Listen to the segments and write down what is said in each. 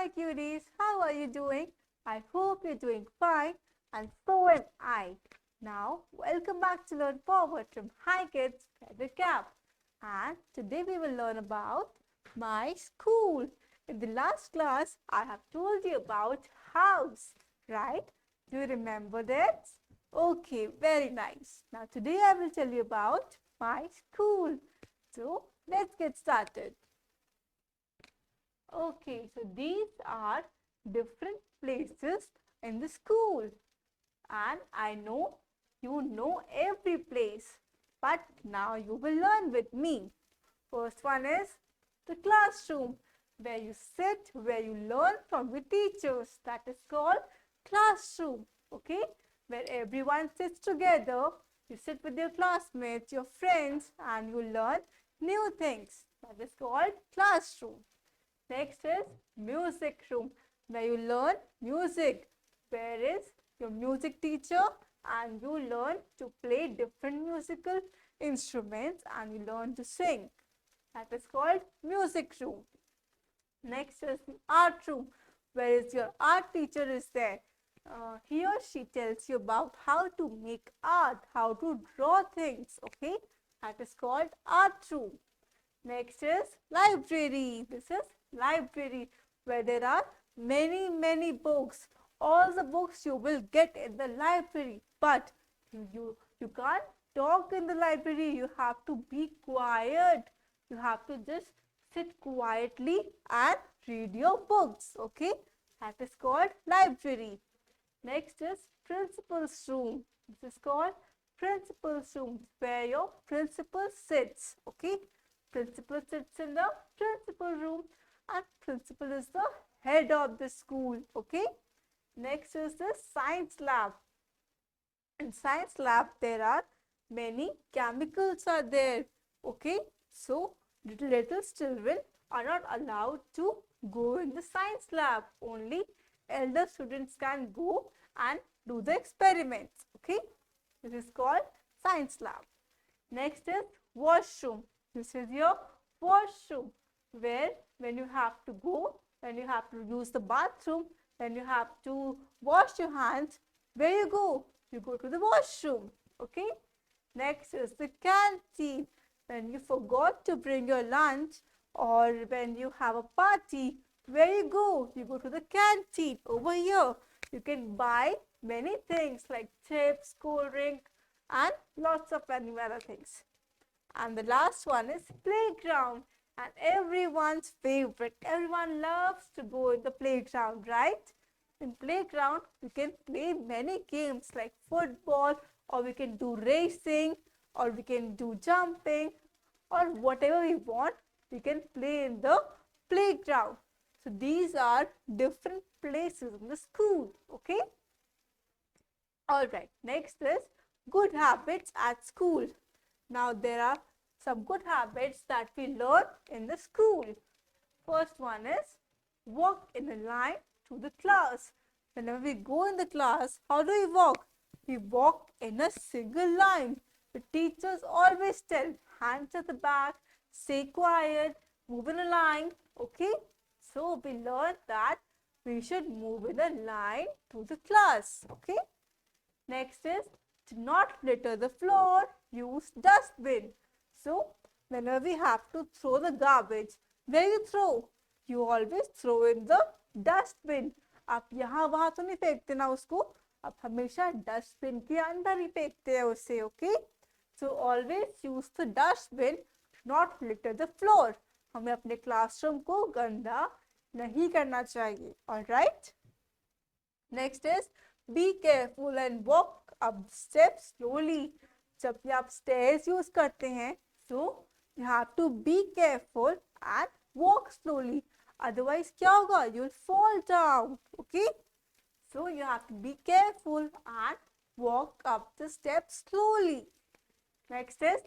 Hi cuties, how are you doing? I hope you're doing fine and so am I. Now, welcome back to Learn Forward from Hi Kids, Feather Cap. And today we will learn about my school. In the last class, I have told you about house, right? Do you remember that? Okay, very nice. Now today I will tell you about my school. So, let's get started. Okay, so these are different places in the school, and I know you know every place, but now you will learn with me. First one is the classroom, where you sit, where you learn from your teachers. That is called classroom, okay? Where everyone sits together, you sit with your classmates, your friends, and you learn new things. That is called classroom. Next is music room, where you learn music. Where is your music teacher and you learn to play different musical instruments and you learn to sing. That is called music room. Next is the art room, where is your art teacher is there. He or she tells you about how to make art, how to draw things, okay? That is called art room. Next is library. This is library, where there are many books. All the books you will get in the library, but you can't talk in the library. You have to be quiet. You have to just sit quietly and read your books. Okay, that is called library. Next is principal's room. This is called principal's room, where your principal sits. Okay, principal sits in the principal room and principal is the head of the school. Okay, next is the science lab. In science lab there are many chemicals are there. Okay, so little children are not allowed to go in the science lab. Only elder students can go and do the experiments. Okay, this is called science lab. Next is washroom. This is your washroom, where when you have to go, when you have to use the bathroom, when you have to wash your hands, where you go? You go to the washroom. Okay. Next is the canteen. When you forgot to bring your lunch or when you have a party, where you go? You go to the canteen. Over here, you can buy many things like chips, cold drink, and lots of many other things. And the last one is playground, and everyone's favorite. Everyone loves to go in the playground, right? In playground, we can play many games like football, or we can do racing, or we can do jumping, or whatever we want, we can play in the playground. So these are different places in the school, okay? Alright, next is good habits at school. Now there are some good habits that we learn in the school. First one is walk in a line to the class. Whenever we go in the class, how do we walk? We walk in a single line. The teachers always tell hands at the back, stay quiet, move in a line. Okay? So we learn that we should move in a line to the class. Okay? Next is to not litter the floor, use dustbin. So whenever we have to throw the garbage, where you throw? You always throw in the dustbin. आप यहाँ वहाँ तो नहीं फेंकते ना उसको, आप हमेशा डस्टबिन के अंदर ही फेंकते हैं उसे. Okay? So always use the dustbin, not litter the floor. हमें अपने क्लासरूम को गंदा नहीं करना चाहिए. Alright? Next is be careful and walk up steps slowly. जब भी आप stairs use करते हैं, so you have to be careful and walk slowly. Otherwise क्या होगा? You'll fall down. Okay? So you have to be careful and walk up the steps slowly. Next is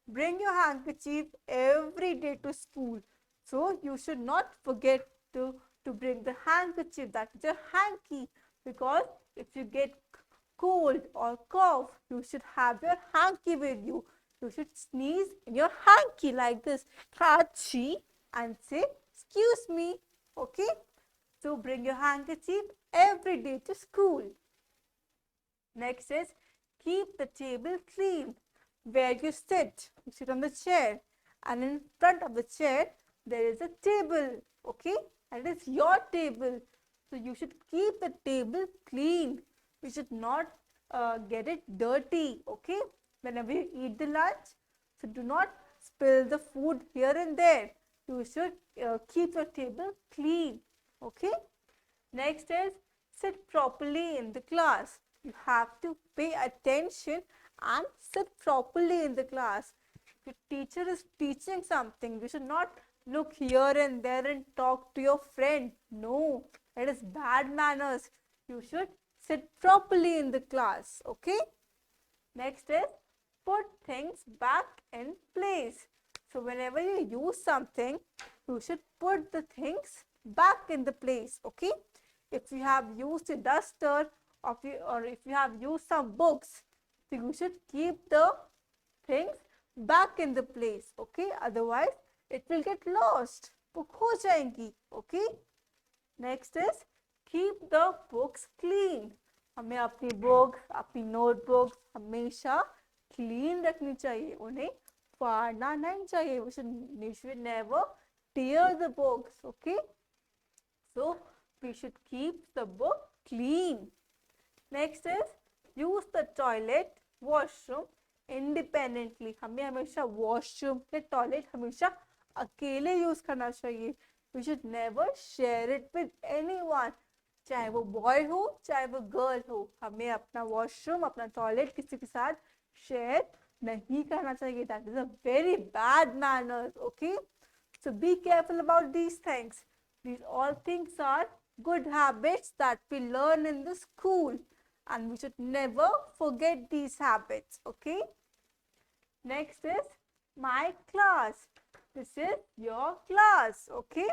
bring your handkerchief every day to school. So you should not forget to bring the handkerchief, that is your hanky, because if you get cold or cough, you should have your hanky with you. You should sneeze in your hanky like this, Hachi, and say, excuse me. Okay? So bring your handkerchief every day to school. Next is keep the table clean. Where you sit on the chair, and in front of the chair there is a table. Okay, and it is your table. So you should keep the table clean. You should not get it dirty. Okay, whenever you eat the lunch, so do not spill the food here and there. You should keep your table clean. Okay. Next is sit properly in the class. You have to pay attention and sit properly in the class. If your teacher is teaching something, you should not look here and there and talk to your friend. No, that is bad manners. You should sit properly in the class. Okay? Next is put things back in place. So whenever you use something, you should put the things back in the place. Okay? If you have used a duster or if you have used some books, so you should keep the things back in the place. Okay? Otherwise, it will get lost. Book ho jayegi. Okay? Next is keep the books clean. हमें अपनी books अपनी notebooks हमेशा clean रखनी चाहिए. उन्हें फाड़ना नहीं चाहिए. We should never tear the books. Okay? So we should keep the book clean. Next is use the toilet, washroom independently. हमें हमेशा washroom या toilet हमेशा अकेले use करना चाहिए. We should never share it with anyone. चाहे वो boy हो चाहे वो गर्ल हो, हमें अपना वॉशरूम अपना टॉयलेट किसी के साथ शेयर नहीं करना चाहिए. That is a very bad manners. Okay, so be careful about these things. These all things are good habits that we learn in the school, and we should never forget these habits. Okay. Next is my class. This is your class. Okay.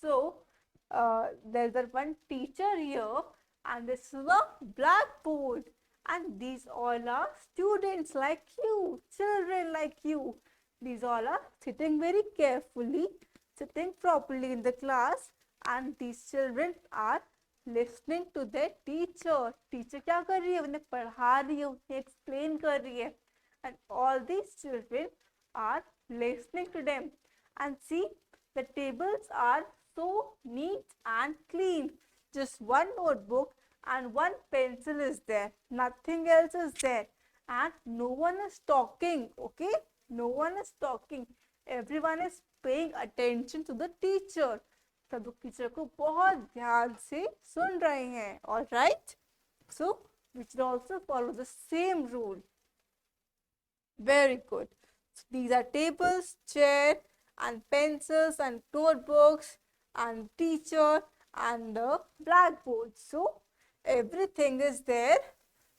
So there's one teacher here, and this is a blackboard, and these all are students like you, children like you. These all are sitting very carefully, sitting properly in the class, and these children are listening to their teacher. Teacher क्या कर रही है? उन्हें पढ़ा रही है, उन्हें explain कर रही है, and all these children are listening to them. And see, the tables are so neat and clean. Just one notebook and one pencil is there. Nothing else is there. And no one is talking. Okay? No one is talking. Everyone is paying attention to the teacher. सब लोग teacher को बहुत ध्यान से सुन रहे हैं. All right? So, we should also follow the same rule. Very good. So, these are tables, chair, and pencils, and notebooks, and teacher, and the blackboard. So everything is there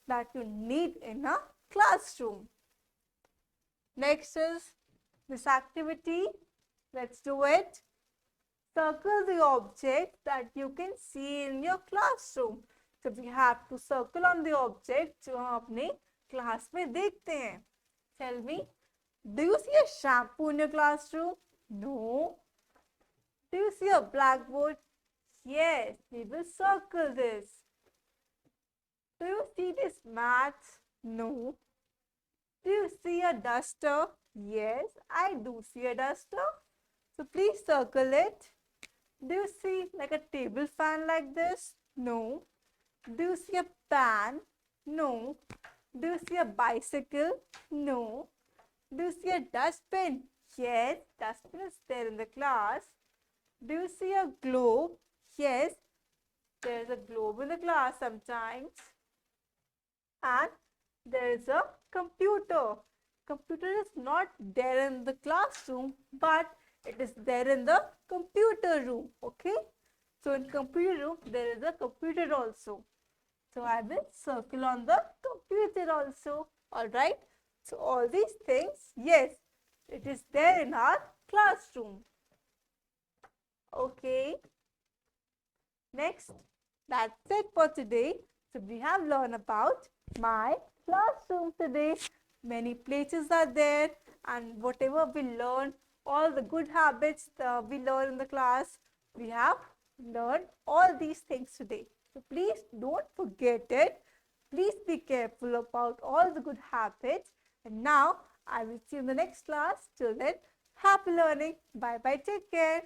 that you need in a classroom. Next is this activity. Let's do it. Circle the object that you can see in your classroom. So we have to circle on the object जो हम अपने class में देखते हैं. Tell me, do you see a shampoo in your classroom? No. Do you see a blackboard? Yes, we will circle this. Do you see this mat? No. Do you see a duster? Yes, I do see a duster. So please circle it. Do you see like a table fan like this? No. Do you see a pan? No. Do you see a bicycle? No. Do you see a dustbin? Yes, dustbin is there in the class. Do you see a globe? Yes, there is a globe in the class sometimes. And there is a computer. Computer is not there in the classroom, but it is there in the computer room. Okay, so in computer room there is a computer also. So I will circle on the computer also. All right. So all these things, yes, it is there in our classroom. Okay. Next, that's it for today. So we have learned about my classroom today. Many places are there, and whatever we learn, all the good habits we learn in the class, we have learned all these things today. So please don't forget it. Please be careful about all the good habits. And now I will see you in the next class. Till then, happy learning. Bye bye. Take care.